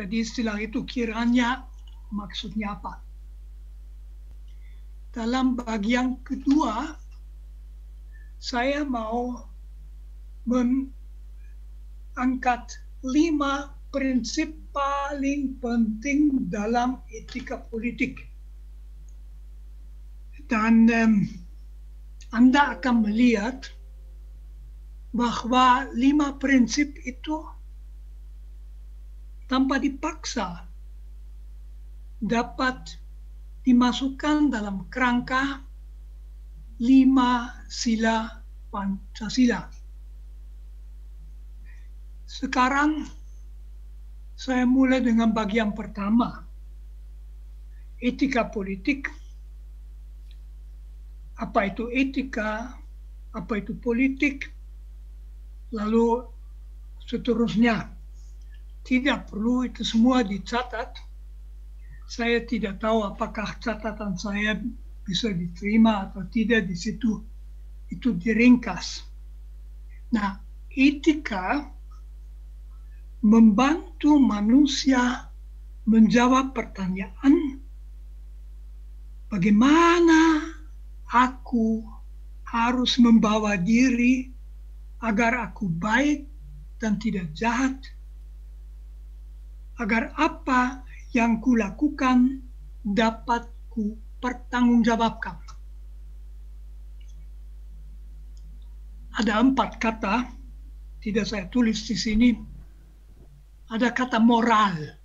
Jadi istilah itu kiranya maksudnya apa? Dalam bagian kedua, saya mau mengangkat 5 prinsip paling penting dalam etika politik. Dan Anda akan melihat bahwa 5 prinsip itu tanpa dipaksa dapat dimasukkan dalam kerangka 5 sila Pancasila. Sekarang saya mulai dengan bagian pertama, etika politik. Apa itu etika? Apa itu politik? Lalu seterusnya. Tidak perlu itu semua dicatat. Saya tidak tahu apakah catatan saya bisa diterima atau tidak di situ. Itu diringkas. Nah, etika membantu manusia menjawab pertanyaan, bagaimana aku harus membawa diri agar aku baik dan tidak jahat, agar apa yang kulakukan dapat ku pertanggungjawabkan. Ada 4 kata, tidak saya tulis di sini. Ada kata moral.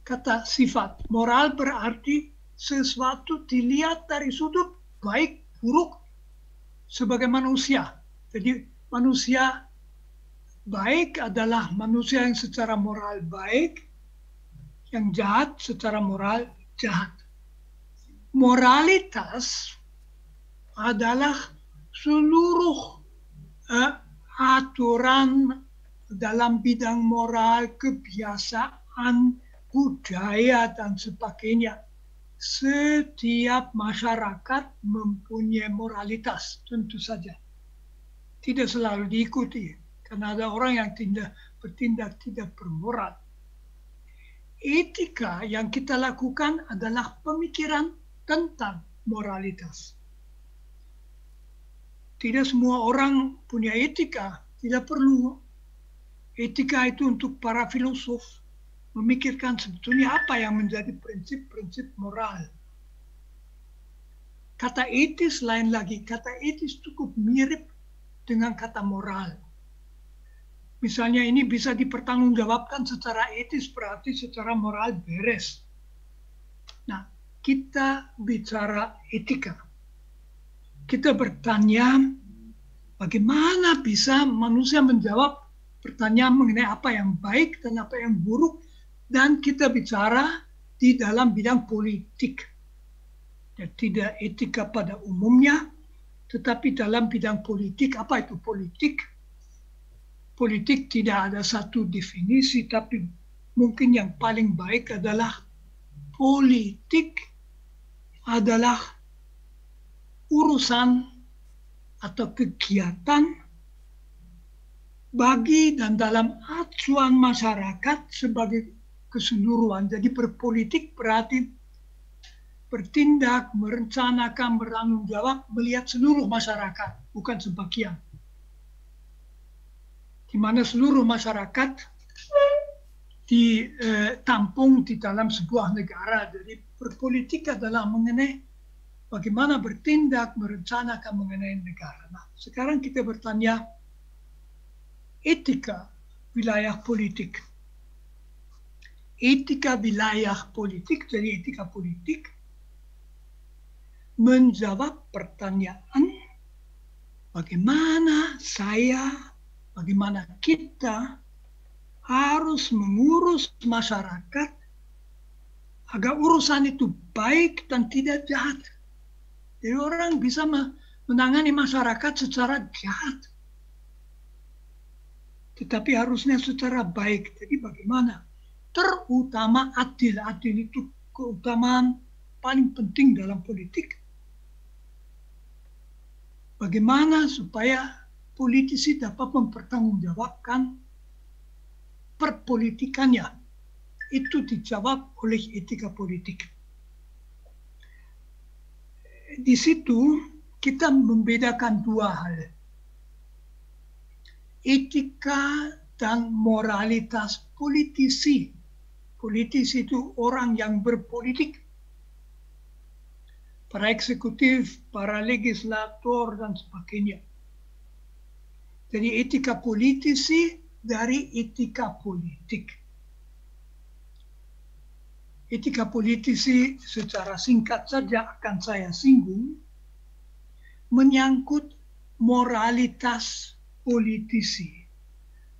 Kata sifat. Moral berarti sesuatu dilihat dari sudut baik, buruk sebagai manusia. Jadi manusia baik adalah manusia yang secara moral baik, yang jahat secara moral jahat. Moralitas adalah seluruh aturan dalam bidang moral, kebiasaan, budaya, dan sebagainya. Setiap masyarakat mempunyai moralitas, tentu saja. Tidak selalu diikuti, karena ada orang yang bertindak tidak bermoral. Etika yang kita lakukan adalah pemikiran tentang moralitas. Tidak semua orang punya etika, tidak perlu. Etika itu untuk para filosof, memikirkan sebetulnya apa yang menjadi prinsip-prinsip moral. Kata etis lain lagi, kata etis cukup mirip dengan kata moral. Misalnya ini bisa dipertanggungjawabkan secara etis, berarti secara moral beres. Nah, kita bicara etika. Kita bertanya, bagaimana bisa manusia menjawab pertanyaan mengenai apa yang baik dan apa yang buruk, dan kita bicara di dalam bidang politik. Dan tidak etika pada umumnya, tetapi dalam bidang politik. Apa itu politik? Politik tidak ada satu definisi, tapi mungkin yang paling baik adalah politik adalah urusan atau kegiatan bagi dan dalam acuan masyarakat sebagai keseluruhan. Jadi berpolitik berarti bertindak, merencanakan, bertanggung jawab, melihat seluruh masyarakat, bukan sebagian. Di mana seluruh masyarakat ditampung di dalam sebuah negara. Jadi berpolitik adalah mengenai bagaimana bertindak, merencanakan mengenai negara. Nah, sekarang kita bertanya, etika wilayah politik. Etika wilayah politik, jadi etika politik, menjawab pertanyaan bagaimana bagaimana kita harus mengurus masyarakat agar urusan itu baik dan tidak jahat. Jadi orang bisa menangani masyarakat secara jahat, tetapi harusnya secara baik. Jadi bagaimana? Terutama adil. Adil itu keutamaan paling penting dalam politik. Bagaimana supaya politisi dapat mempertanggungjawabkan perpolitikannya itu dijawab oleh etika politik. Di situ kita membedakan dua hal. Etika dan moralitas politisi. Politisi itu orang yang berpolitik. Para eksekutif, para legislator, dan sebagainya. Jadi etika politisi dari etika politik. Etika politisi secara singkat saja akan saya singgung, menyangkut moralitas politisi.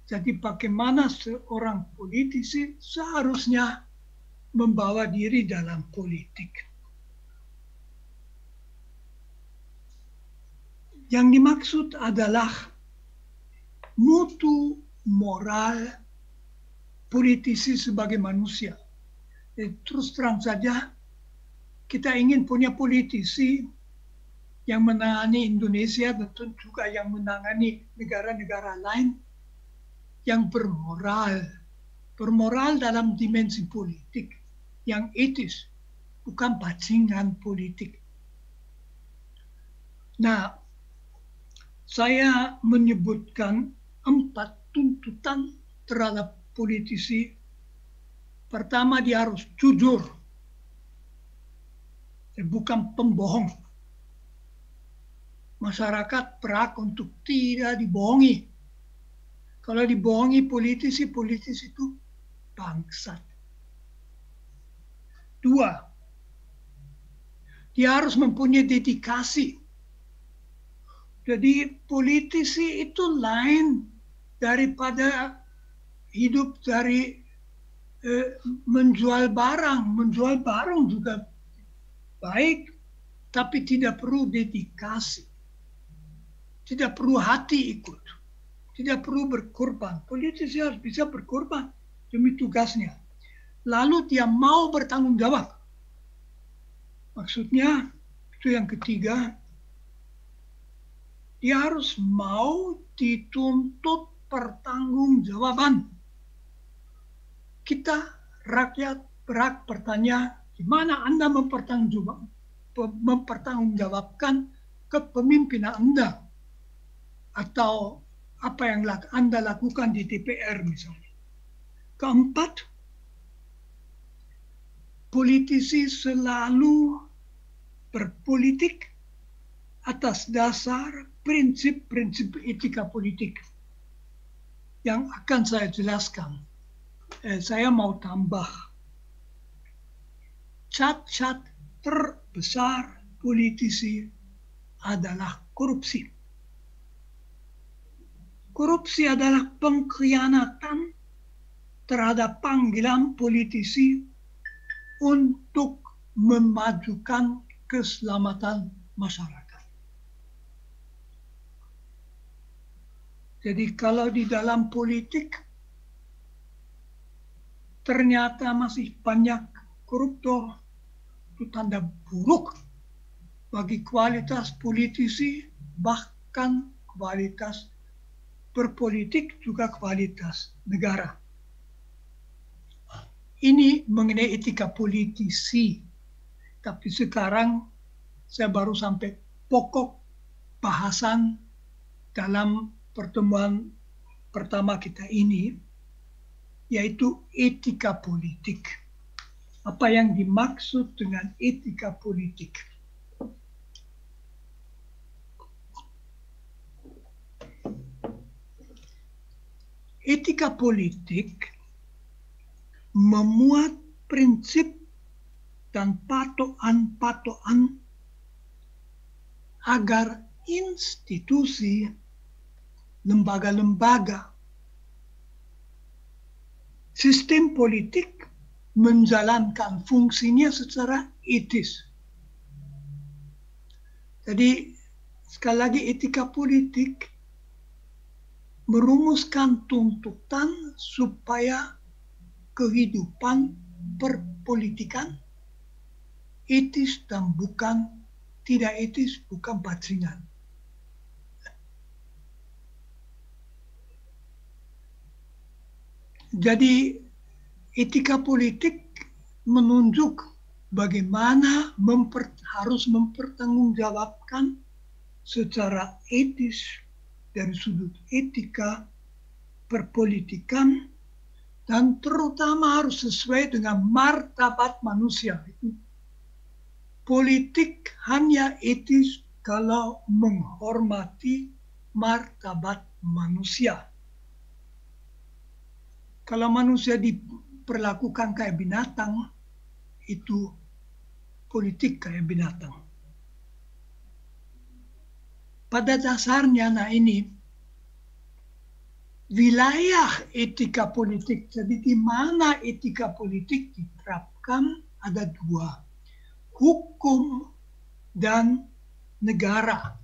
Jadi bagaimana seorang politisi seharusnya membawa diri dalam politik. Yang dimaksud adalah mutu moral politisi sebagai manusia. Terus terang saja, kita ingin punya politisi yang menangani Indonesia dan juga yang menangani negara-negara lain yang bermoral. Bermoral dalam dimensi politik, yang etis, bukan bajingan politik. Nah, saya menyebutkan 4 tuntutan terhadap politisi. Pertama, dia harus jujur, bukan pembohong. Masyarakat berhak untuk tidak dibohongi. Kalau dibohongi politisi itu bangsat. 2, dia harus mempunyai dedikasi. Jadi politisi itu lain daripada hidup dari menjual barang. Menjual barang juga baik, tapi tidak perlu dedikasi. Tidak perlu hati ikut. Tidak perlu berkorban. Politisi harus bisa berkorban demi tugasnya. Lalu dia mau bertanggung jawab. Maksudnya, itu yang ketiga, dia harus mau dituntut pertanggungjawaban. Kita rakyat berhak bertanya, gimana Anda mempertanggungjawabkan kepemimpinan Anda? Atau apa yang Anda lakukan di DPR misalnya. Keempat, politisi selalu berpolitik atas dasar prinsip-prinsip etika politik yang akan saya jelaskan. Saya mau tambah. Cacat terbesar politisi adalah korupsi. Korupsi adalah pengkhianatan terhadap panggilan politisi untuk memajukan keselamatan masyarakat. Jadi kalau di dalam politik ternyata masih banyak koruptor, itu tanda buruk bagi kualitas politisi, bahkan kualitas berpolitik, juga kualitas negara. Ini mengenai etika politisi. Tapi sekarang saya baru sampai pokok bahasan dalam pertemuan pertama kita ini, yaitu etika politik. Apa yang dimaksud dengan etika politik? Etika politik memuat prinsip dan patokan agar institusi, lembaga-lembaga, sistem politik menjalankan fungsinya secara etis. Jadi sekali lagi, etika politik merumuskan tuntutan supaya kehidupan perpolitikan etis dan bukan tidak etis, bukan bajingan. Jadi etika politik menunjuk bagaimana harus mempertanggungjawabkan secara etis dari sudut etika, perpolitikan, dan terutama harus sesuai dengan martabat manusia. Politik hanya etis kalau menghormati martabat manusia. Kalau manusia diperlakukan kayak binatang, itu politik kayak binatang. Pada dasarnya, ini wilayah etika politik. Jadi di mana etika politik diterapkan ada dua, hukum dan negara.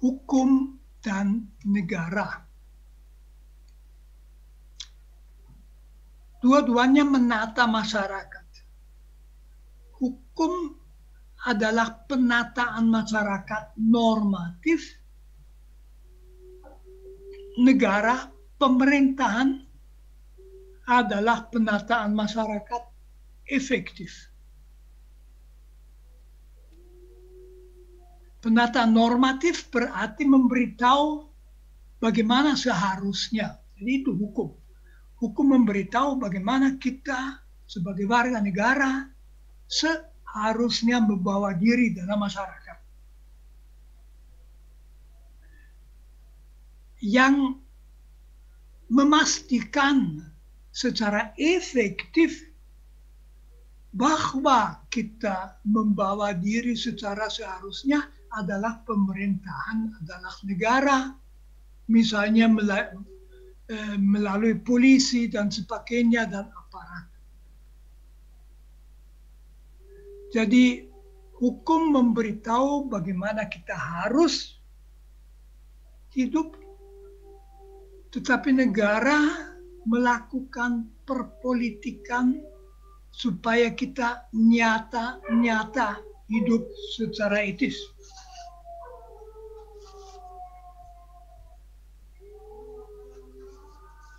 Hukum dan negara. Dua-duanya menata masyarakat. Hukum adalah penataan masyarakat normatif. Negara, pemerintahan adalah penataan masyarakat efektif. Penataan normatif berarti memberitahu bagaimana seharusnya. Jadi itu hukum. Hukum memberitahu bagaimana kita sebagai warga negara seharusnya membawa diri dalam masyarakat. Yang memastikan secara efektif bahwa kita membawa diri secara seharusnya adalah pemerintahan, adalah negara. Misalnya melalui polisi dan sebagainya dan aparat. Jadi hukum memberitahu bagaimana kita harus hidup, tetapi negara melakukan perpolitikan supaya kita nyata hidup secara etis.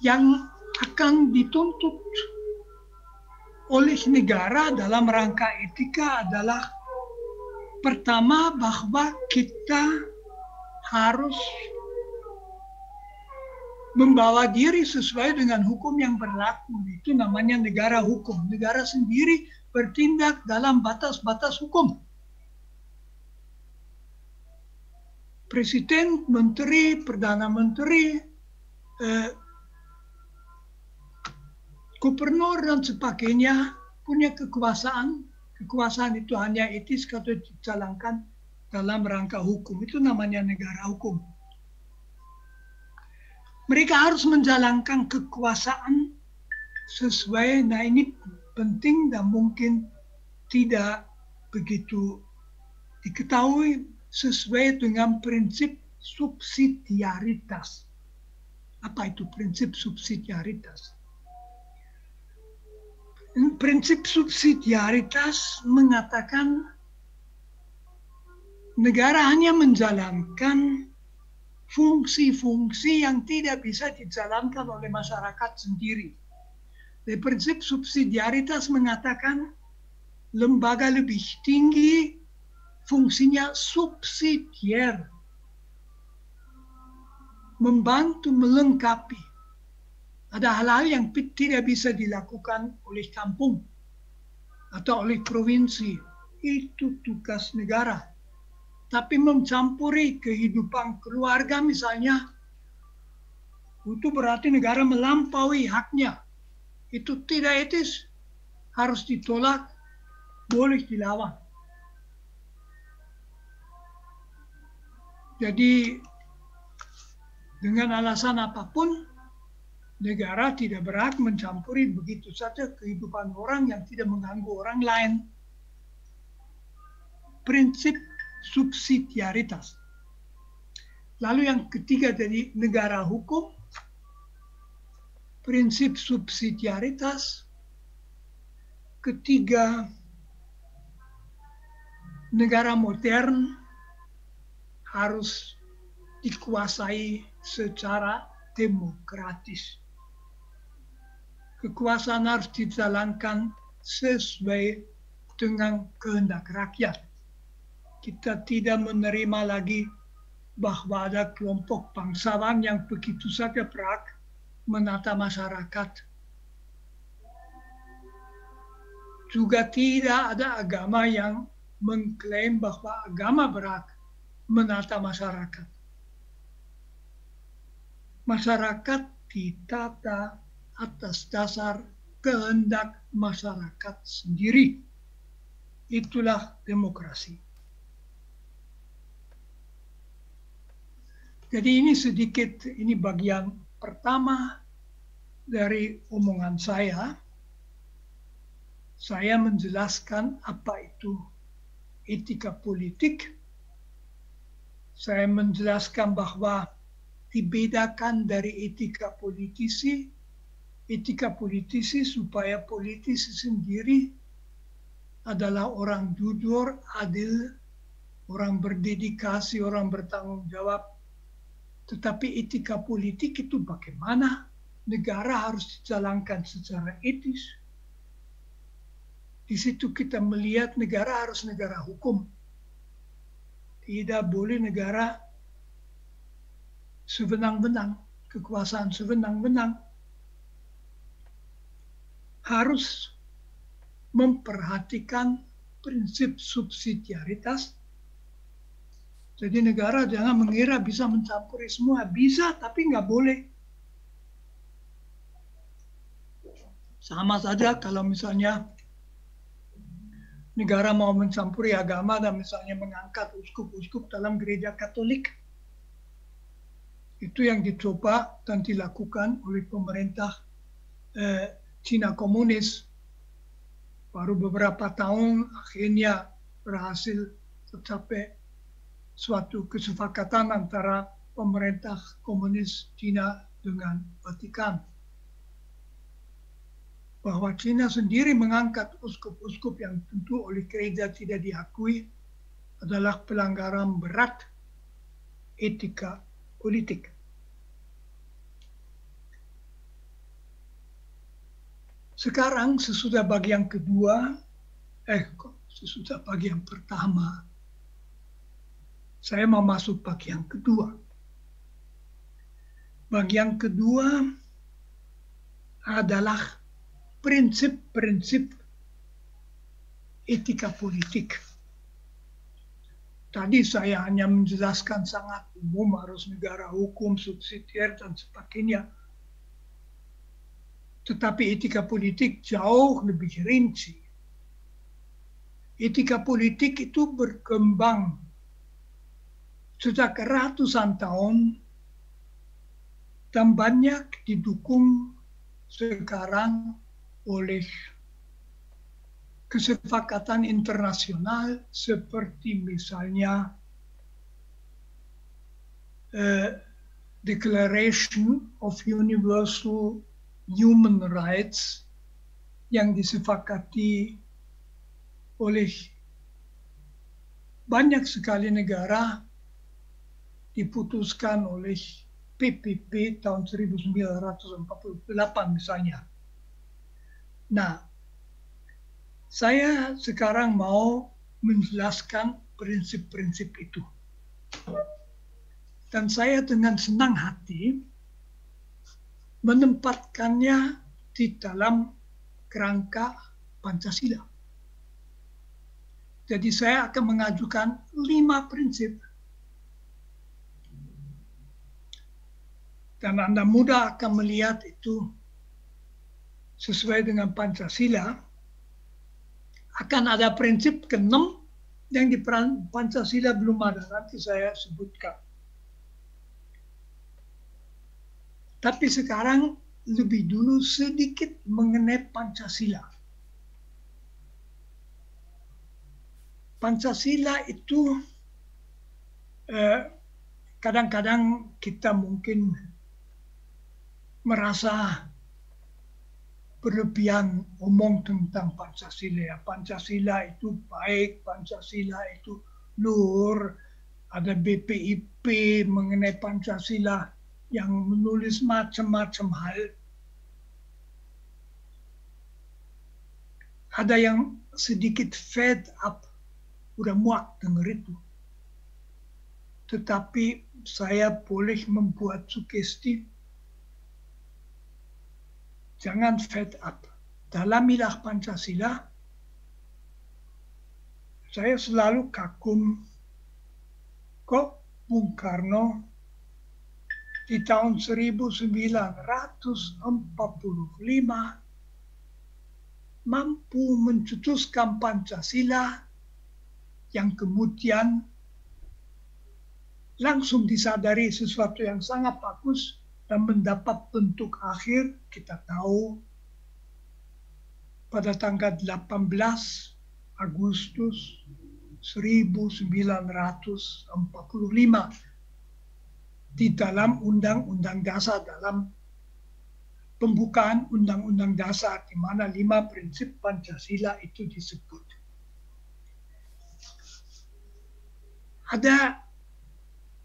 Yang akan dituntut oleh negara dalam rangka etika adalah pertama bahwa kita harus membawa diri sesuai dengan hukum yang berlaku. Itu namanya negara hukum. Negara sendiri bertindak dalam batas-batas hukum. Presiden, menteri, perdana menteri, gubernur dan sebagainya punya kekuasaan. Kekuasaan itu hanya etis kalau dijalankan dalam rangka hukum. Itu namanya negara hukum. Mereka harus menjalankan kekuasaan sesuai, ini penting dan mungkin tidak begitu diketahui, sesuai dengan prinsip subsidiaritas. Apa itu prinsip subsidiaritas? Prinsip subsidiaritas mengatakan negara hanya menjalankan fungsi-fungsi yang tidak bisa dijalankan oleh masyarakat sendiri. Jadi prinsip subsidiaritas mengatakan lembaga lebih tinggi fungsinya subsidiar, membantu, melengkapi. Ada hal-hal yang tidak bisa dilakukan oleh kampung atau oleh provinsi. Itu tugas negara. Tapi mencampuri kehidupan keluarga misalnya, itu berarti negara melampaui haknya. Itu tidak etis, harus ditolak, boleh dilawan. Jadi dengan alasan apapun, negara tidak berhak mencampuri begitu saja kehidupan orang yang tidak mengganggu orang lain. Prinsip subsidiaritas. Lalu yang ketiga dari negara hukum, prinsip subsidiaritas. Ketiga, negara modern harus dikuasai secara demokratis. Kekuasaan harus dijalankan sesuai dengan kehendak rakyat. Kita tidak menerima lagi bahwa ada kelompok bangsawan yang begitu saja berhak menata masyarakat. Juga tidak ada agama yang mengklaim bahwa agama berhak menata masyarakat. Masyarakat ditata atas dasar kehendak masyarakat sendiri. Itulah demokrasi. Jadi ini sedikit, ini bagian pertama dari omongan saya. Saya menjelaskan apa itu etika politik. Saya menjelaskan bahwa dibedakan dari etika politisi. Etika politisi supaya politisi sendiri adalah orang jujur, adil, orang berdedikasi, orang bertanggung jawab. Tetapi etika politik itu bagaimana negara harus dijalankan secara etis. Di situ kita melihat negara harus negara hukum. Tidak boleh negara sewenang-wenang, kekuasaan sewenang-wenang. Harus memperhatikan prinsip subsidiaritas. Jadi negara jangan mengira bisa mencampuri semua. Bisa, tapi nggak boleh. Sama saja kalau misalnya negara mau mencampuri agama dan misalnya mengangkat uskup-uskup dalam gereja Katolik. Itu yang dicoba dan dilakukan oleh pemerintah Cina komunis. Baru beberapa tahun akhirnya berhasil tercapai suatu kesepakatan antara pemerintah komunis Cina dengan Vatikan. Bahwa Cina sendiri mengangkat uskup-uskup yang tentu oleh gereja tidak diakui adalah pelanggaran berat etika politik. Sekarang sesudah bagian kedua, sesudah bagian pertama, saya mau masuk bagian kedua. Bagian kedua adalah prinsip-prinsip etika politik. Tadi saya hanya menjelaskan sangat umum, harus negara hukum, subsidiar, dan sebagainya. Tetapi etika politik jauh lebih rinci. Etika politik itu berkembang sejak ratusan tahun dan banyak didukung sekarang oleh kesepakatan internasional seperti misalnya Declaration of Universal Human Rights yang disepakati oleh banyak sekali negara, diputuskan oleh PBB tahun 1948 misalnya. Nah, saya sekarang mau menjelaskan prinsip-prinsip itu. Dan saya dengan senang hati menempatkannya di dalam kerangka Pancasila. Jadi saya akan mengajukan 5 prinsip. Dan Anda mudah akan melihat itu sesuai dengan Pancasila. Akan ada prinsip ke-6 yang di Pancasila belum ada, nanti saya sebutkan. Tapi sekarang lebih dulu sedikit mengenai Pancasila. Pancasila itu kadang-kadang kita mungkin merasa berlebihan omong tentang Pancasila. Pancasila itu baik, Pancasila itu luhur, ada BPIP mengenai Pancasila. yang menulis macam-macam hal. Ada yang sedikit fed up, udah muak denger itu. Tetapi saya boleh membuat sugesti, jangan fed up. Dalamilah Pancasila. Saya selalu kagum kok Bung Karno di tahun 1945 mampu mencetuskan Pancasila yang kemudian langsung disadari sesuatu yang sangat bagus dan mendapat bentuk akhir. Kita tahu pada tanggal 18 Agustus 1945 di dalam Undang-Undang Dasar, dalam pembukaan Undang-Undang Dasar, di mana 5 prinsip Pancasila itu disebut. Ada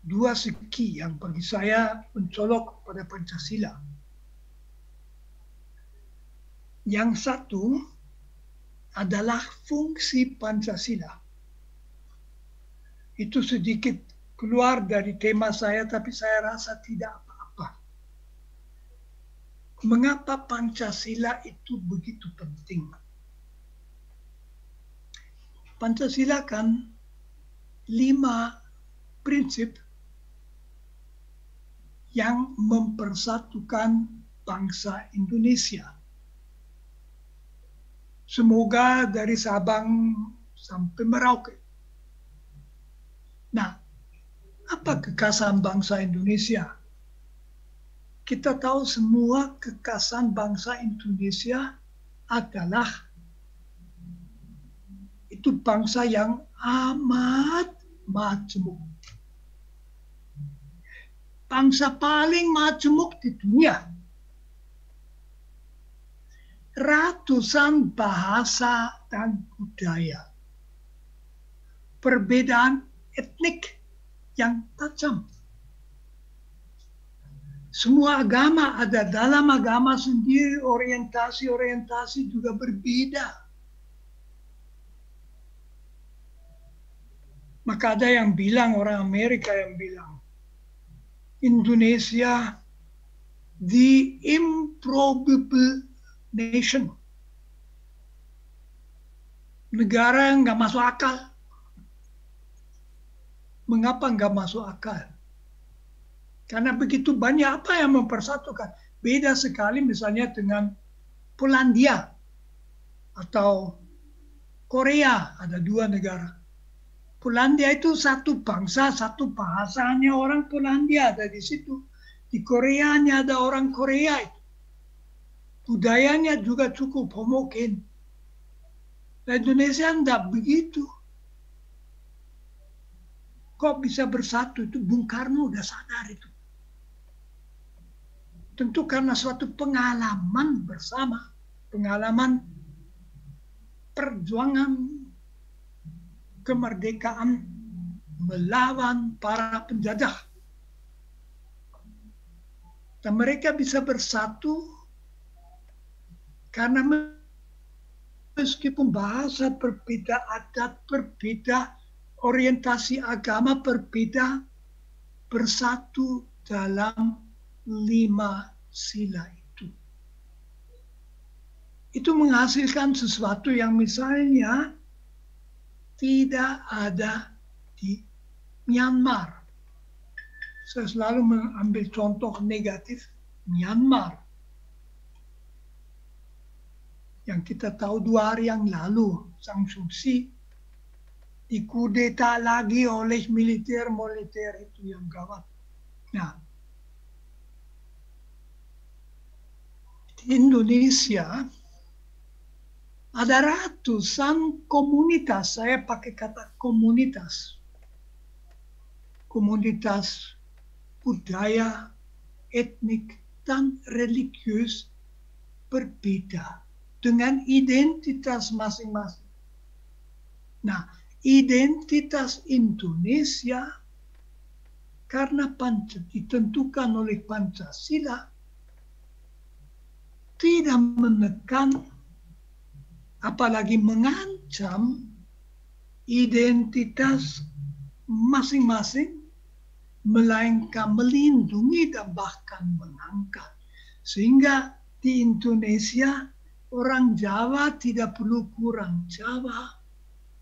2 segi yang bagi saya mencolok pada Pancasila. Yang satu adalah fungsi Pancasila. Itu sedikit keluar dari tema saya, tapi saya rasa tidak apa-apa. Mengapa Pancasila itu begitu penting? Pancasila kan 5 prinsip yang mempersatukan bangsa Indonesia. Semoga dari Sabang sampai Merauke. Nah, apa kekhasan bangsa Indonesia? Kita tahu semua kekhasan bangsa Indonesia adalah itu bangsa yang amat majemuk. Bangsa paling majemuk di dunia. Ratusan bahasa dan budaya. Perbedaan etnik yang tajam. Semua agama ada, dalam agama sendiri orientasi juga berbeda. Maka ada yang bilang, orang Amerika yang bilang, Indonesia the improbable nation. Negara yang nggak masuk akal. Mengapa nggak masuk akal? Karena begitu banyak apa yang mempersatukan. Beda sekali misalnya dengan Polandia atau Korea, ada 2 negara. Polandia itu satu bangsa, satu bahasanya orang Polandia ada di situ. Di Koreanya ada orang Korea itu. Budayanya juga cukup homogen. Nah, Indonesia enggak begitu. Kok bisa bersatu? Itu Bung Karno udah sadar itu. Tentu karena suatu pengalaman bersama. Pengalaman perjuangan kemerdekaan melawan para penjajah. Dan mereka bisa bersatu karena meskipun bahasa berbeda, adat berbeda, orientasi agama berbeda, bersatu dalam 5 sila itu. Itu menghasilkan sesuatu yang misalnya tidak ada di Myanmar. Saya selalu mengambil contoh negatif Myanmar. Yang kita tahu 2 hari yang lalu, Aung San Suu Kyi dikudeta lagi oleh militer itu yang gawat. Nah, di Indonesia ada ratusan komunitas, saya pakai kata komunitas. Komunitas budaya, etnik, dan religius berbeda dengan identitas masing-masing. Nah, identitas Indonesia karena ditentukan oleh Pancasila, tidak menekan apalagi mengancam identitas masing-masing, melainkan melindungi dan bahkan mengangkat. Sehingga di Indonesia orang Jawa tidak perlu kurang Jawa,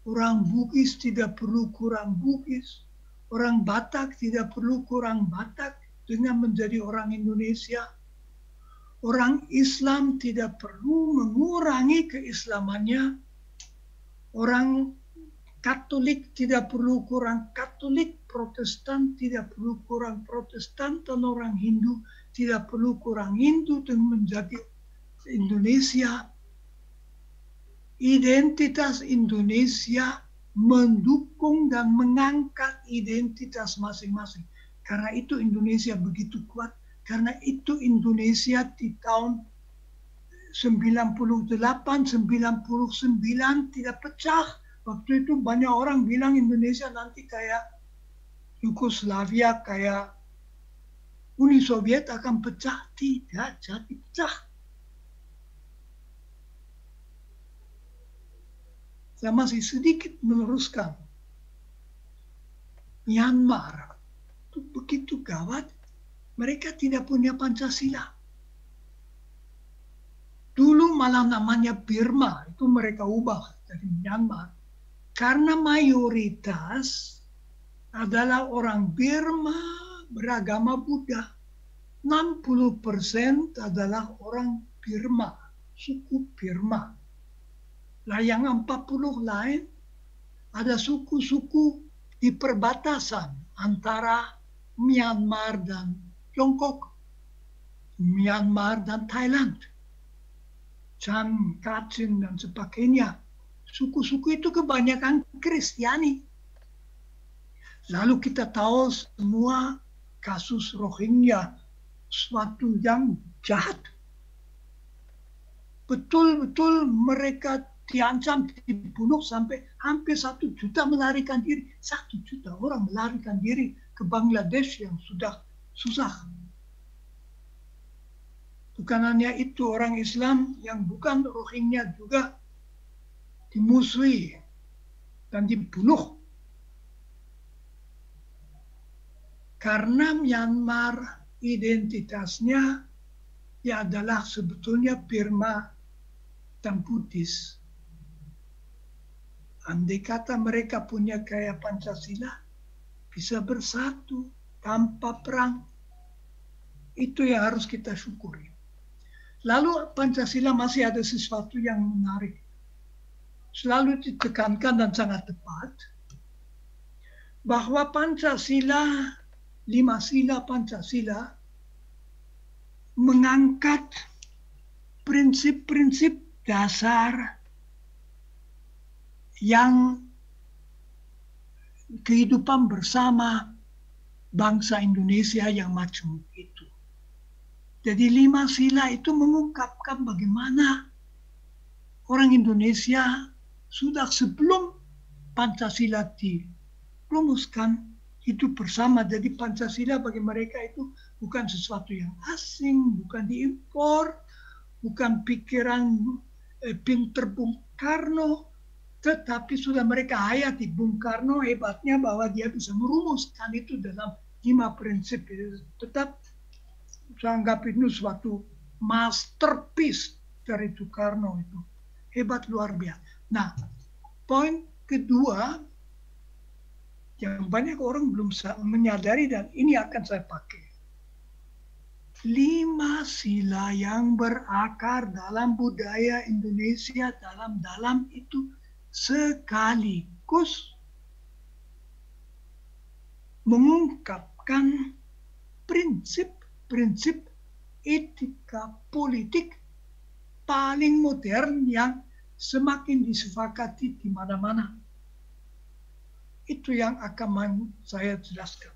orang Bugis tidak perlu kurang Bugis, orang Batak tidak perlu kurang Batak dengan menjadi orang Indonesia. Orang Islam tidak perlu mengurangi keislamannya. Orang Katolik tidak perlu kurang Katolik, Protestan tidak perlu kurang Protestan, dan orang Hindu tidak perlu kurang Hindu dengan menjadi Indonesia. Identitas Indonesia mendukung dan mengangkat identitas masing-masing. Karena itu Indonesia begitu kuat. Karena itu Indonesia di tahun 98, 99 tidak pecah. Waktu itu banyak orang bilang Indonesia nanti kayak Yugoslavia, kayak Uni Soviet akan pecah. Tidak jadi pecah. Saya masih sedikit meneruskan. Myanmar itu begitu gawat. Mereka tidak punya Pancasila. Dulu malah namanya Burma, itu mereka ubah dari Myanmar. Karena mayoritas adalah orang Burma beragama Buddha. 60% adalah orang Burma, suku Burma. Lah yang 40 lain ada suku-suku di perbatasan antara Myanmar dan Tiongkok, Myanmar dan Thailand, Chan, Kachin, dan sebagainya. Suku-suku itu kebanyakan Kristiani. Lalu kita tahu semua kasus Rohingya, suatu yang jahat. Betul-betul mereka diancam, dibunuh sampai hampir 1 juta melarikan diri. 1 juta orang melarikan diri ke Bangladesh yang sudah susah. Bukan hanya itu, orang Islam yang bukan Rohingya juga dimusuhi dan dibunuh. Karena Myanmar identitasnya ya adalah sebetulnya Burma dan Buddhis. Andai kata mereka punya kayak Pancasila, bisa bersatu tanpa perang. Itu yang harus kita syukuri. Lalu Pancasila masih ada sesuatu yang menarik. Selalu ditekankan dan sangat tepat bahwa Pancasila, 5 sila Pancasila mengangkat prinsip-prinsip dasar yang kehidupan bersama bangsa Indonesia yang macam itu. Jadi 5 sila itu mengungkapkan bagaimana orang Indonesia sudah sebelum Pancasila dirumuskan hidup bersama. Jadi Pancasila bagi mereka itu bukan sesuatu yang asing, bukan diimpor, bukan pikiran pinter Bung Karno, tetapi sudah mereka hayati. Bung Karno hebatnya bahwa dia bisa merumuskan itu dalam 5 prinsip. Tetap saya anggap itu suatu masterpiece dari Soekarno itu. Hebat luar biasa. Nah, poin kedua yang banyak orang belum menyadari dan ini akan saya pakai. 5 sila yang berakar dalam budaya Indonesia dalam itu sekaligus mengungkapkan prinsip-prinsip etika politik paling modern yang semakin disepakati di mana-mana. Itu yang akan saya jelaskan.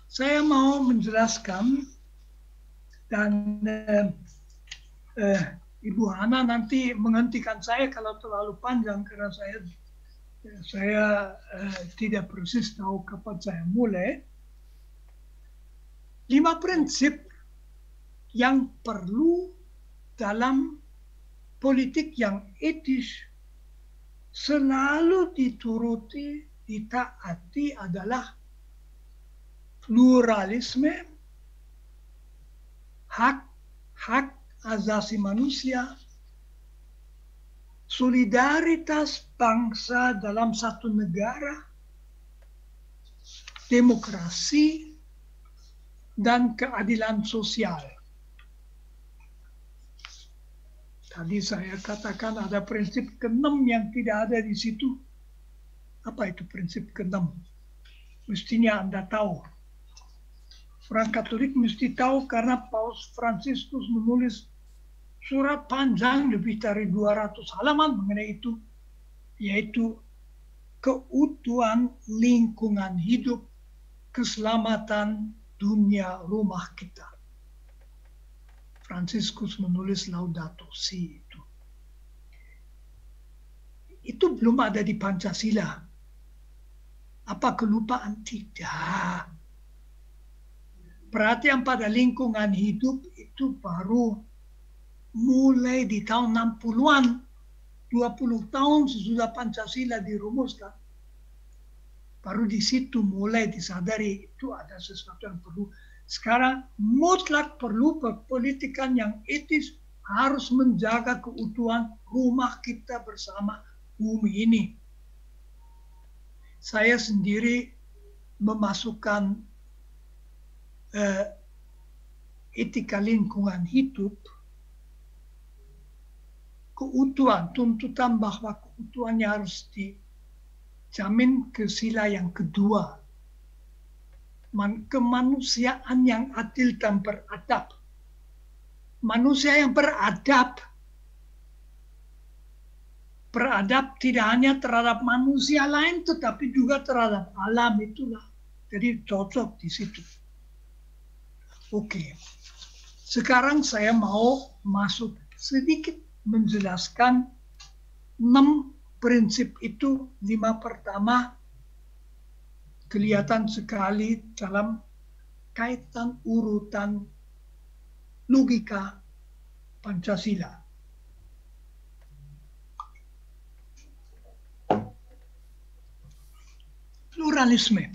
Saya mau menjelaskan dan Ibu Hana nanti menghentikan saya kalau terlalu panjang karena saya tidak persis tahu kapan saya mulai. 5 prinsip yang perlu dalam politik yang etis selalu dituruti, ditaati adalah pluralisme, hak asasi manusia, solidaritas bangsa dalam satu negara, demokrasi, dan keadilan sosial. Tadi saya katakan ada prinsip ke-6 yang tidak ada di situ. Apa itu prinsip ke-6? Mestinya Anda tahu. Orang Katolik mesti tahu karena Paus Fransiskus menulis surat panjang lebih dari 200 halaman mengenai itu, yaitu keutuhan lingkungan hidup, keselamatan dunia rumah kita. Fransiskus menulis Laudato Si itu. Itu belum ada di Pancasila. Apa kelupaan? Tidak. Perhatian pada lingkungan hidup itu baru mulai di tahun 60-an. 20 tahun sesudah Pancasila dirumuskan. Baru di situ mulai disadari itu ada sesuatu yang perlu. Sekarang mutlak perlu perpolitikan yang etis, harus menjaga keutuhan rumah kita bersama bumi ini. Saya sendiri memasukkan etika lingkungan hidup, keutuhan, tuntutan bahwa keutuhannya harus dijamin ke sila yang kedua. Kemanusiaan yang adil dan beradab. Manusia yang beradab tidak hanya terhadap manusia lain, tetapi juga terhadap alam, itulah. Jadi cocok di situ. Oke, sekarang saya mau masuk sedikit menjelaskan 6 prinsip itu. 5 pertama kelihatan sekali dalam kaitan urutan logika Pancasila. Pluralisme.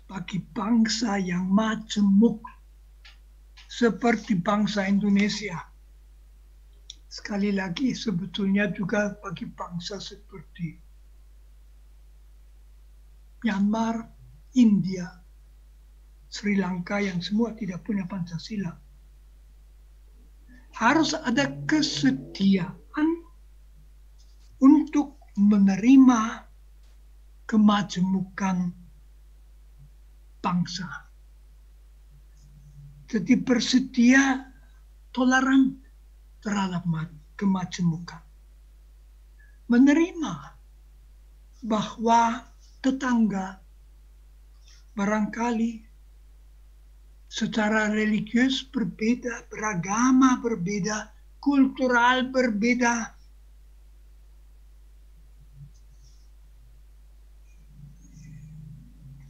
Bagi bangsa yang majemuk seperti bangsa Indonesia. Sekali lagi sebetulnya juga bagi bangsa seperti Myanmar, India, Sri Lanka yang semua tidak punya Pancasila. Harus ada kesediaan untuk menerima kemajemukan bangsa. Jadi bersedia toleran terhadap kemajemukan. Menerima bahwa tetangga barangkali secara religius berbeda, beragama berbeda, kultural berbeda.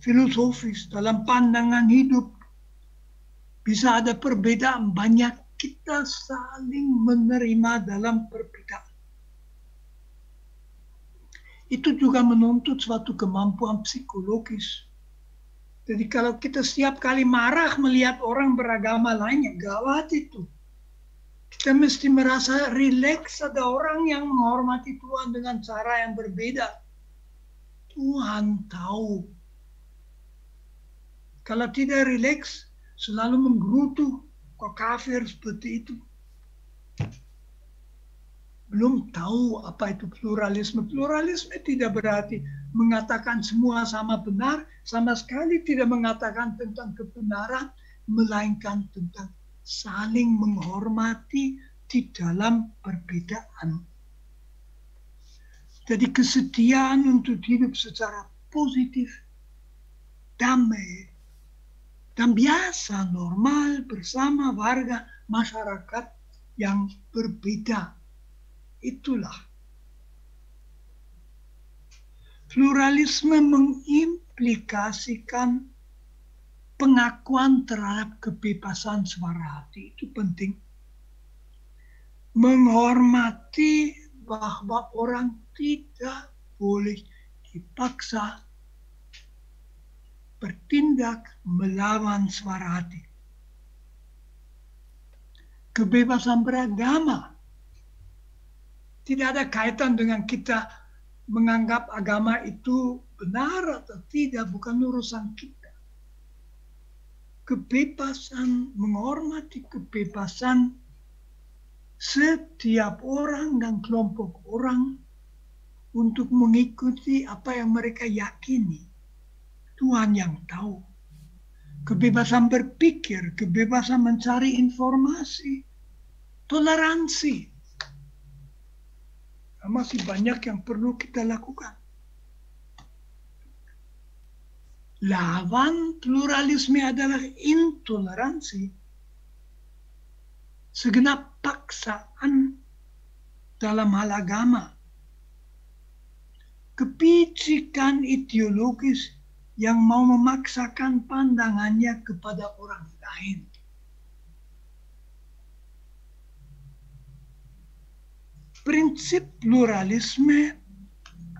Filosofis dalam pandangan hidup bisa ada perbedaan, banyak, kita saling menerima dalam perbedaan. Itu juga menuntut suatu kemampuan psikologis. Jadi kalau kita setiap kali marah melihat orang beragama lainnya, gawat itu. Kita mesti merasa rileks, ada orang yang menghormati Tuhan dengan cara yang berbeda. Tuhan tahu. Kalau tidak rileks, selalu menggerutu, kok kafir seperti itu. Belum tahu apa itu pluralisme. Pluralisme tidak berarti mengatakan semua sama benar, sama sekali tidak mengatakan tentang kebenaran, melainkan tentang saling menghormati di dalam perbedaan. Jadi kesediaan untuk hidup secara positif, damai, dan biasa, normal bersama warga masyarakat yang berbeda. Itulah pluralisme mengaplikasikan pengakuan terhadap kebebasan suara hati. Itu penting. Menghormati bahwa orang tidak boleh dipaksa bertindak melawan suara hati. Kebebasan beragama tidak ada kaitan dengan kita menganggap agama itu benar atau tidak, bukan urusan kita. Kebebasan, menghormati kebebasan setiap orang dan kelompok orang untuk mengikuti apa yang mereka yakini. Tuhan yang tahu. Kebebasan berpikir, kebebasan mencari informasi, toleransi. Masih banyak yang perlu kita lakukan. Lawan pluralisme adalah intoleransi. Segenap paksaan dalam hal agama. Kepicikan ideologis yang mau memaksakan pandangannya kepada orang lain. Prinsip pluralisme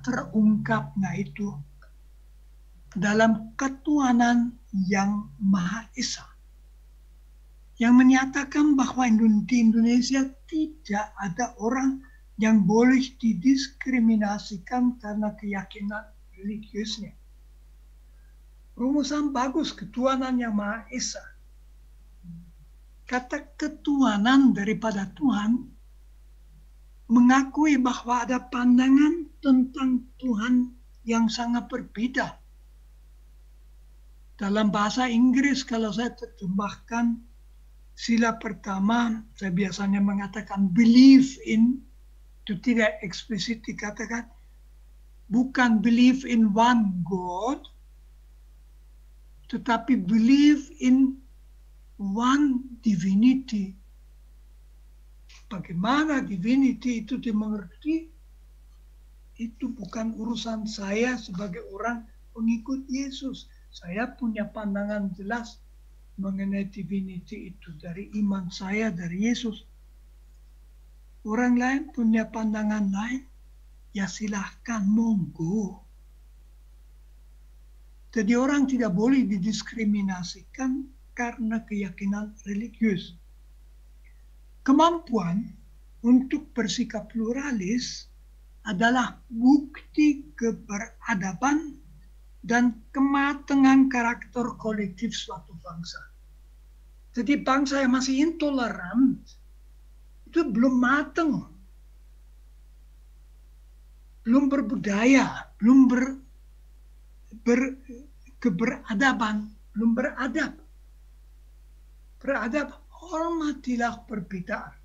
terungkapnya itu dalam ketuhanan yang Maha Esa, yang menyatakan bahwa di Indonesia tidak ada orang yang boleh didiskriminasikan karena keyakinan religiusnya. Rumusan bagus, ketuhanan yang Maha Esa. Kata ketuhanan daripada Tuhan mengakui bahwa ada pandangan tentang Tuhan yang sangat berbeda. Dalam bahasa Inggris, kalau saya terjemahkan sila pertama, saya biasanya mengatakan believe in, itu tidak eksplisit dikatakan, bukan believe in one God, tetapi believe in one divinity. Bagaimana divinity itu dimengerti, itu bukan urusan saya sebagai orang pengikut Yesus. Saya punya pandangan jelas mengenai divinity itu dari iman saya dari Yesus. Orang lain punya pandangan lain, ya silahkan, monggo. Jadi orang tidak boleh didiskriminasikan karena keyakinan religius. Kemampuan untuk bersikap pluralis adalah bukti keberadaban dan kematangan karakter kolektif suatu bangsa. Jadi bangsa yang masih intoleran itu belum matang, belum berbudaya, belum keberadaban, belum beradab. Beradab, hormatilah perbedaan.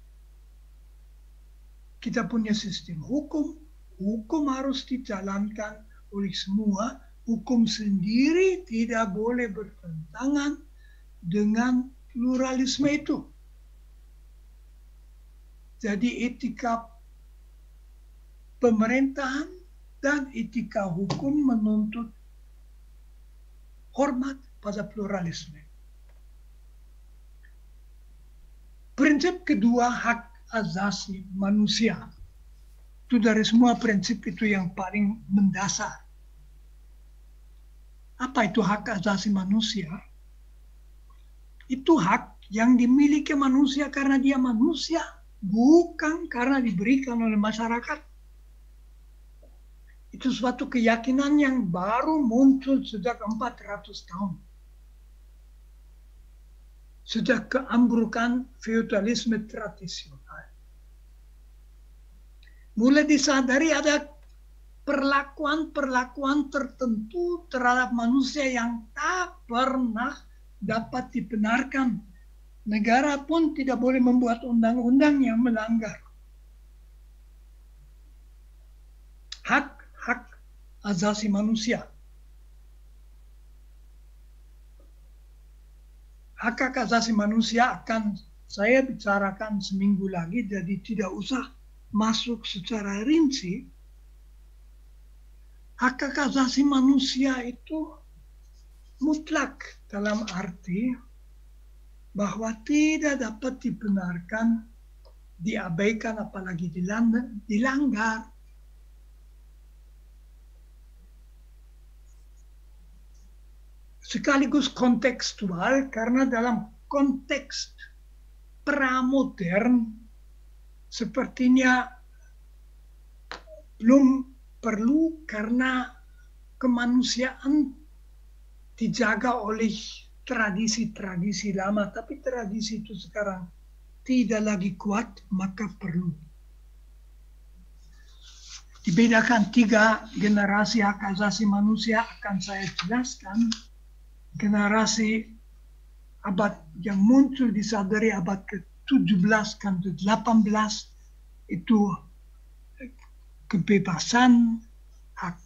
Kita punya sistem hukum, hukum harus dijalankan oleh semua, hukum sendiri tidak boleh bertentangan dengan pluralisme itu. Jadi etika pemerintahan dan etika hukum menuntut hormat pada pluralisme. Prinsip kedua, hak asasi manusia. Itu dari semua prinsip itu yang paling mendasar. Apa itu hak asasi manusia? Itu hak yang dimiliki manusia karena dia manusia, bukan karena diberikan oleh masyarakat. Itu suatu keyakinan yang baru muncul sejak 400 tahun. Sejak keambrukan feudalisme tradisional. Mulai disadari ada perlakuan-perlakuan tertentu terhadap manusia yang tak pernah dapat dibenarkan. Negara pun tidak boleh membuat undang-undang yang melanggar. Hak asasi manusia. Hak asasi manusia akan saya bicarakan seminggu lagi, jadi tidak usah masuk secara rinci. Hak asasi manusia itu mutlak dalam arti bahwa tidak dapat dibenarkan, diabaikan, apalagi dilanggar. Sekaligus kontekstual karena dalam konteks pramodern sepertinya belum perlu karena kemanusiaan dijaga oleh tradisi-tradisi lama, tapi tradisi itu sekarang tidak lagi kuat, maka perlu. Dibedakan 3 generasi hak asasi manusia akan saya jelaskan. Generasi abad yang muncul disadari abad ke-17 kan ke-18 itu kebebasan, hak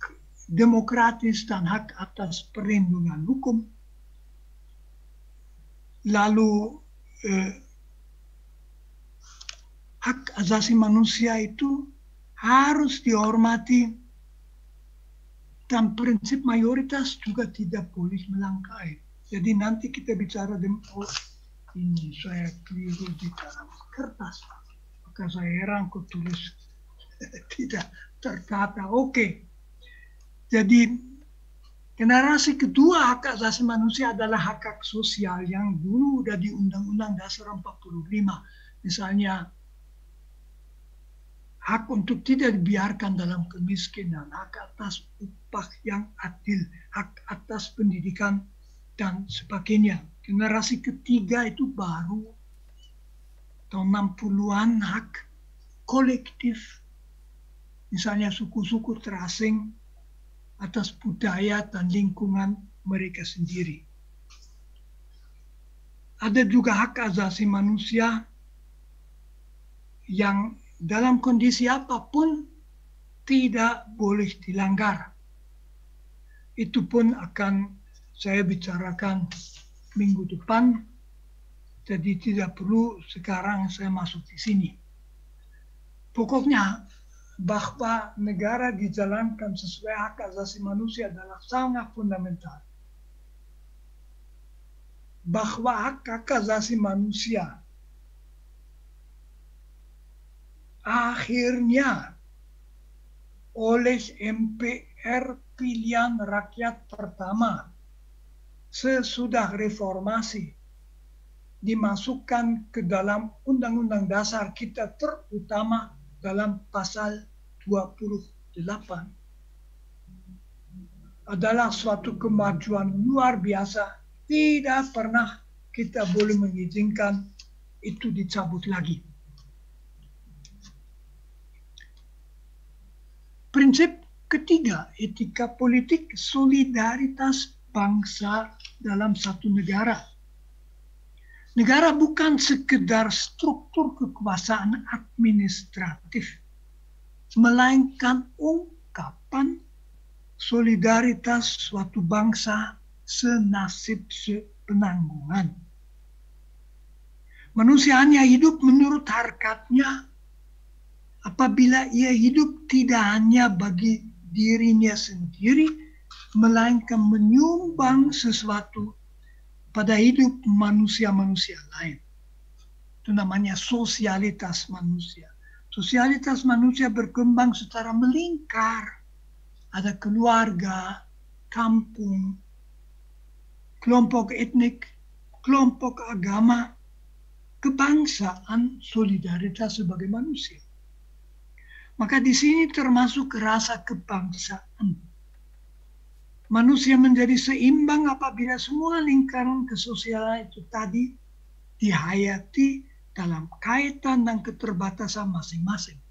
demokratis dan hak atas perlindungan hukum. Lalu hak asasi manusia itu harus dihormati dan prinsip mayoritas juga tidak boleh melangkahi. Jadi nanti kita bicara ini saya keliru di dalam kertas, maka saya heran kok tulis tidak tertata. Oke. Jadi generasi kedua hak asasi manusia adalah hak sosial yang dulu udah di Undang-Undang Dasar 45. Misalnya hak untuk tidak dibiarkan dalam kemiskinan, hak atas upah yang adil, hak atas pendidikan, dan sebagainya. Generasi ketiga itu baru tahun 60-an hak kolektif, misalnya suku-suku terasing atas budaya dan lingkungan mereka sendiri. Ada juga hak asasi manusia yang dalam kondisi apapun tidak boleh dilanggar. Itu pun akan saya bicarakan minggu depan, jadi tidak perlu sekarang saya masuk di sini. Pokoknya bahwa negara dijalankan sesuai hak asasi manusia adalah sangat fundamental. Bahwa hak asasi manusia akhirnya oleh MPR pilihan rakyat pertama sesudah reformasi dimasukkan ke dalam Undang-Undang Dasar kita, terutama dalam pasal 28, adalah suatu kemajuan luar biasa. Tidak pernah kita boleh mengizinkan itu dicabut lagi. Prinsip ketiga, etika politik, solidaritas bangsa dalam satu negara. Negara bukan sekedar struktur kekuasaan administratif, melainkan ungkapan solidaritas suatu bangsa senasib sepenanggungan. Manusia hanya hidup menurut harkatnya apabila ia hidup tidak hanya bagi dirinya sendiri, melainkan menyumbang sesuatu pada hidup manusia-manusia lain. Itu namanya sosialitas manusia. Sosialitas manusia berkembang secara melingkar. Ada keluarga, kampung, kelompok etnik, kelompok agama, kebangsaan, solidaritas sebagai manusia. Maka di sini termasuk rasa kebangsaan. Manusia menjadi seimbang apabila semua lingkaran kesosialan itu tadi dihayati dalam kaitan dan keterbatasan masing-masing.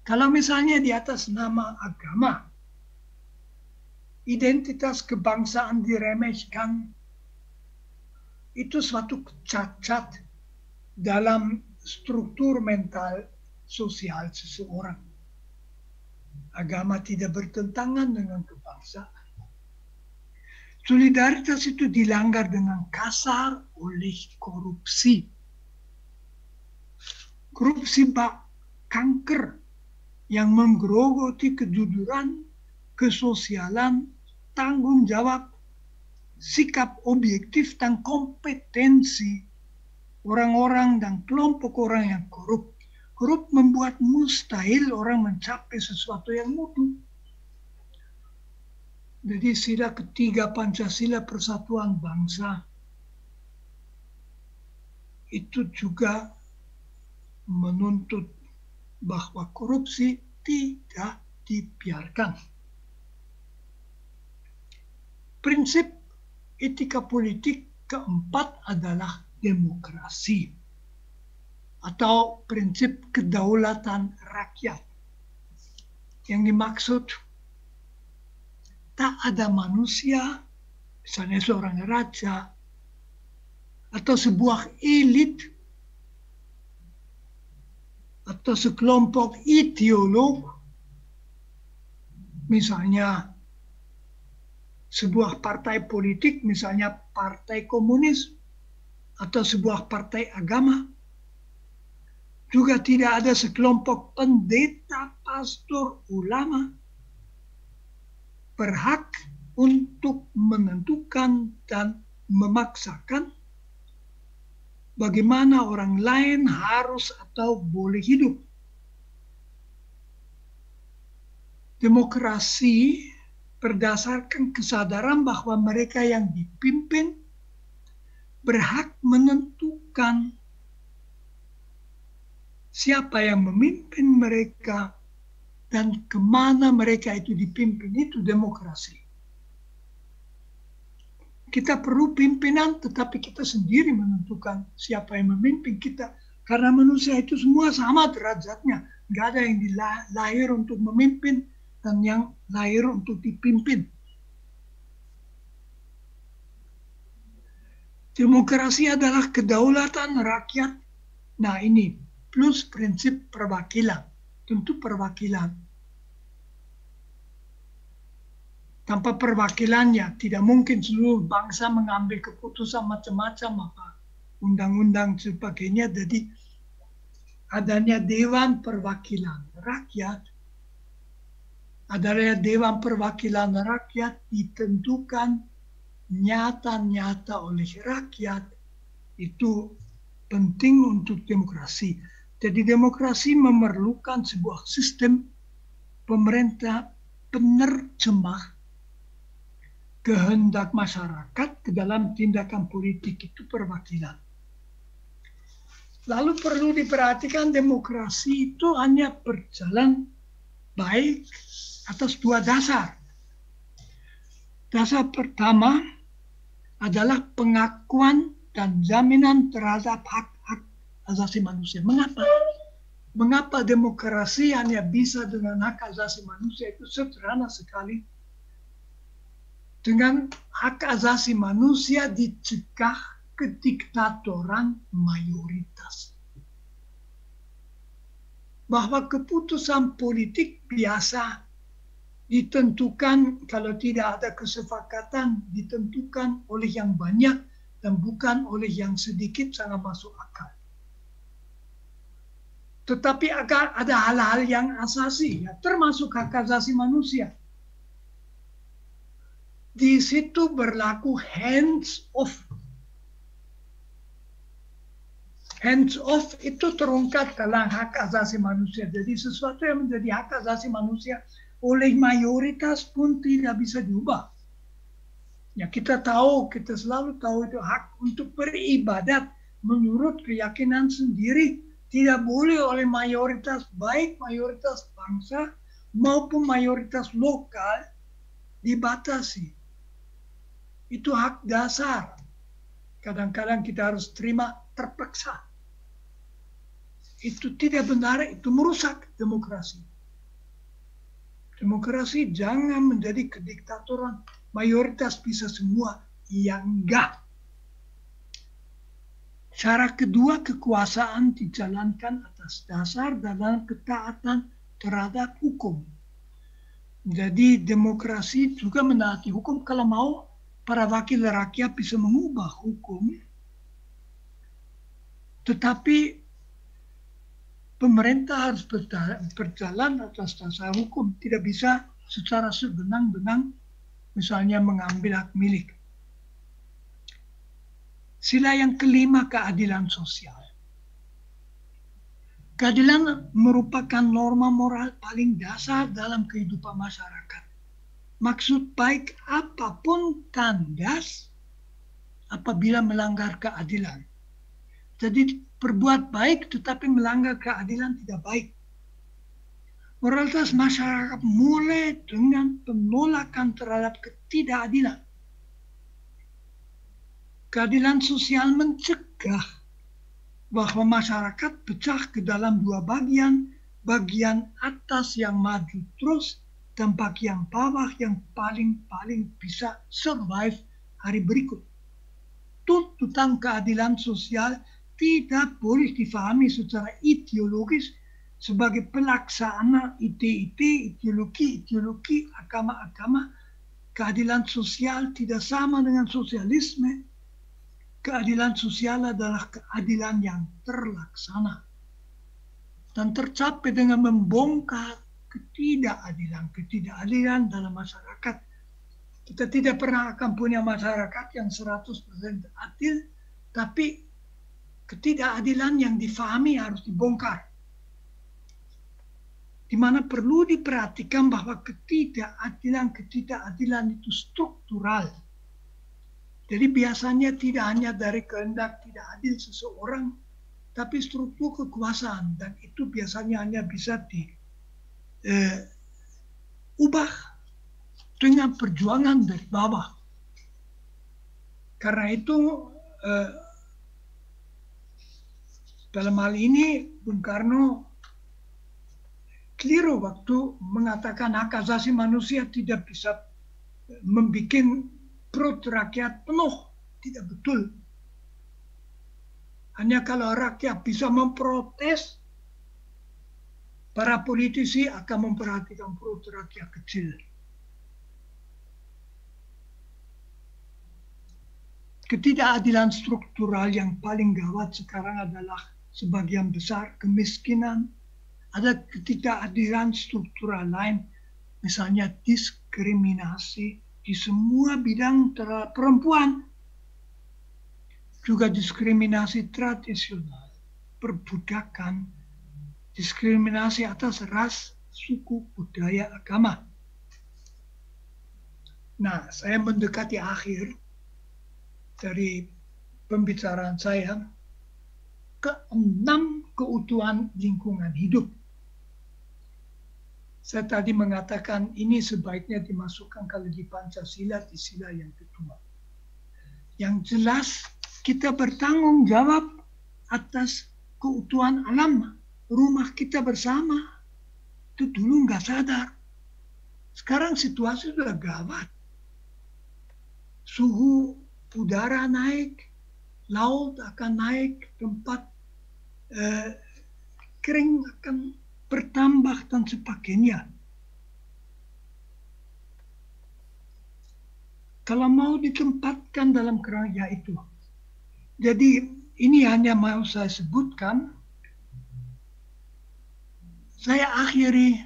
Kalau misalnya di atas nama agama, identitas kebangsaan diremehkan, itu suatu cacat dalam struktur mental sosial seseorang. Agama tidak bertentangan dengan kebangsaan. Solidaritas itu dilanggar dengan kasar oleh korupsi. Korupsi bak kanker yang menggerogoti kejujuran, kesosialan, tanggung jawab, sikap objektif dan kompetensi orang-orang dan kelompok orang yang korup. Korup membuat mustahil orang mencapai sesuatu yang mutu. Jadi sila ketiga Pancasila Persatuan Bangsa itu juga menuntut bahwa korupsi tidak dibiarkan. Prinsip etika politik keempat adalah demokrasi atau prinsip kedaulatan rakyat. Yang dimaksud tak ada manusia, misalnya seorang raja atau sebuah elit atau sekelompok ideolog, misalnya sebuah partai politik, misalnya partai komunis atau sebuah partai agama. Juga tidak ada sekelompok pendeta, pastor, ulama berhak untuk menentukan dan memaksakan bagaimana orang lain harus atau boleh hidup. Demokrasi berdasarkan kesadaran bahwa mereka yang dipimpin berhak menentukan siapa yang memimpin mereka dan kemana mereka itu dipimpin. Itu demokrasi. Kita perlu pimpinan, tetapi kita sendiri menentukan siapa yang memimpin kita. Karena manusia itu semua sama derajatnya. Nggak ada yang lahir untuk memimpin dan yang lahir untuk dipimpin. Demokrasi adalah kedaulatan rakyat. Nah ini, plus prinsip perwakilan. Tentu perwakilan. Tanpa perwakilannya, tidak mungkin seluruh bangsa mengambil keputusan macam-macam, apa undang-undang sebagainya. Jadi adanya Dewan Perwakilan Rakyat, adanya Dewan Perwakilan Rakyat ditentukan nyata-nyata oleh rakyat, itu penting untuk demokrasi. Jadi demokrasi memerlukan sebuah sistem pemerintah penerjemah kehendak masyarakat ke dalam tindakan politik, itu perwakilan. Lalu perlu diperhatikan demokrasi itu hanya berjalan baik atas dua dasar. Dasar pertama adalah pengakuan dan jaminan terhadap hak-hak asasi manusia. Mengapa? Mengapa demokrasi hanya bisa dengan hak asasi manusia? Itu sederhana sekali. Dengan hak asasi manusia dicegah kediktatoran mayoritas. Bahwa keputusan politik biasa ditentukan, kalau tidak ada kesepakatan, ditentukan oleh yang banyak dan bukan oleh yang sedikit, sangat masuk akal. Tetapi ada hal-hal yang asasi, ya, termasuk hak asasi manusia. Di situ berlaku hands off. Hands off itu terungkap dalam hak asasi manusia. Jadi sesuatu yang menjadi hak asasi manusia oleh mayoritas pun tidak bisa diubah. Ya, kita selalu tahu itu hak untuk beribadat menurut keyakinan sendiri tidak boleh oleh mayoritas, baik mayoritas bangsa maupun mayoritas lokal, dibatasi. Itu hak dasar. Kadang-kadang kita harus terima terpaksa. Itu tidak benar, itu merusak demokrasi. Demokrasi jangan menjadi kediktatoran. Mayoritas bisa semua, yang enggak. Cara kedua, kekuasaan dijalankan atas dasar dalam ketaatan terhadap hukum. Jadi demokrasi juga menaati hukum. Kalau mau, para wakil rakyat bisa mengubah hukum. Tetapi pemerintah harus berjalan atas dasar hukum. Tidak bisa secara sebenang-benang misalnya mengambil hak milik. Sila yang kelima, keadilan sosial. Keadilan merupakan norma moral paling dasar dalam kehidupan masyarakat. Maksud baik apapun kandas apabila melanggar keadilan. Jadi berbuat baik tetapi melanggar keadilan tidak baik. Moralitas masyarakat mulai dengan penolakan terhadap ketidakadilan. Keadilan sosial mencegah bahwa masyarakat pecah ke dalam dua bagian, bagian atas yang maju terus dan bagian bawah yang paling bisa survive hari berikut. Tuntutan keadilan sosial tidak boleh difahami secara ideologis sebagai pelaksana ide-ide, ideologi, agama-agama. Keadilan sosial tidak sama dengan sosialisme. Keadilan sosial adalah keadilan yang terlaksana dan tercapai dengan membongkar ketidakadilan dalam masyarakat. Kita tidak pernah akan punya masyarakat yang 100% adil, tapi ketidakadilan yang difahami harus dibongkar. Di mana perlu diperhatikan bahwa ketidakadilan itu struktural. Jadi biasanya tidak hanya dari kehendak tidak adil seseorang, tapi struktur kekuasaan, dan itu biasanya hanya bisa diubah dengan perjuangan dari bawah. Karena itu dalam hal ini Bung Karno keliru waktu mengatakan hak asasi manusia tidak bisa membuat perut rakyat penuh. Tidak betul. Hanya kalau rakyat bisa memprotes, para politisi akan memperhatikan perut rakyat kecil. Ketidakadilan struktural yang paling gawat sekarang adalah sebagian besar kemiskinan. Ada ketidakadilan struktural lain, misalnya diskriminasi di semua bidang terhadap perempuan, juga diskriminasi tradisional, perbudakan, diskriminasi atas ras, suku, budaya, agama. Nah, saya mendekati akhir dari pembicaraan saya, ke-6 keutuhan lingkungan hidup. Saya tadi mengatakan ini sebaiknya dimasukkan kalau di Pancasila di sila yang kedua. Yang jelas kita bertanggung jawab atas keutuhan alam, rumah kita bersama. Itu dulu nggak sadar. Sekarang situasi sudah gawat. Suhu udara naik, laut akan naik, tempat kering akan bertambah dan sebagainya. Kalau mau ditempatkan dalam kerangka itu. Jadi ini hanya mau saya sebutkan. Saya akhiri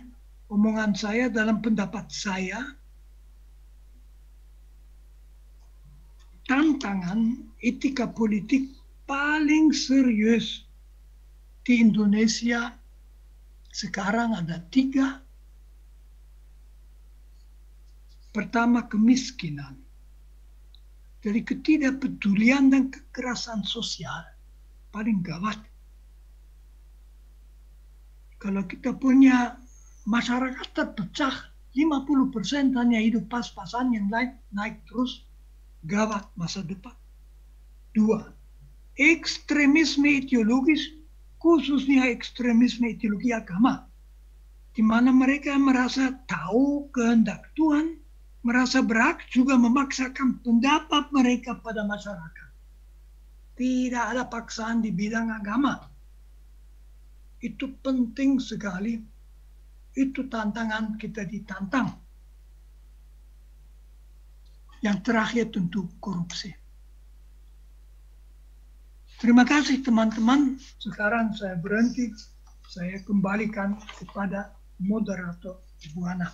omongan saya dalam pendapat saya. Tantangan etika politik paling serius di Indonesia sekarang ada 3. Pertama, kemiskinan. Jadi ketidakpedulian dan kekerasan sosial paling gawat. Kalau kita punya masyarakat terpecah, 50% hanya hidup pas-pasan, yang lain naik terus, gawat masa depan. 2, ekstremisme ideologis, khususnya ekstremisme ideologi agama, di mana mereka merasa tahu kehendak Tuhan, merasa berhak juga memaksakan pendapat mereka pada masyarakat. Tidak ada paksaan di bidang agama. Itu penting sekali. Itu tantangan kita ditantang. Yang terakhir tentu korupsi. Terima kasih teman-teman. Sekarang saya berhenti. Saya kembalikan kepada moderator Ibu Hana.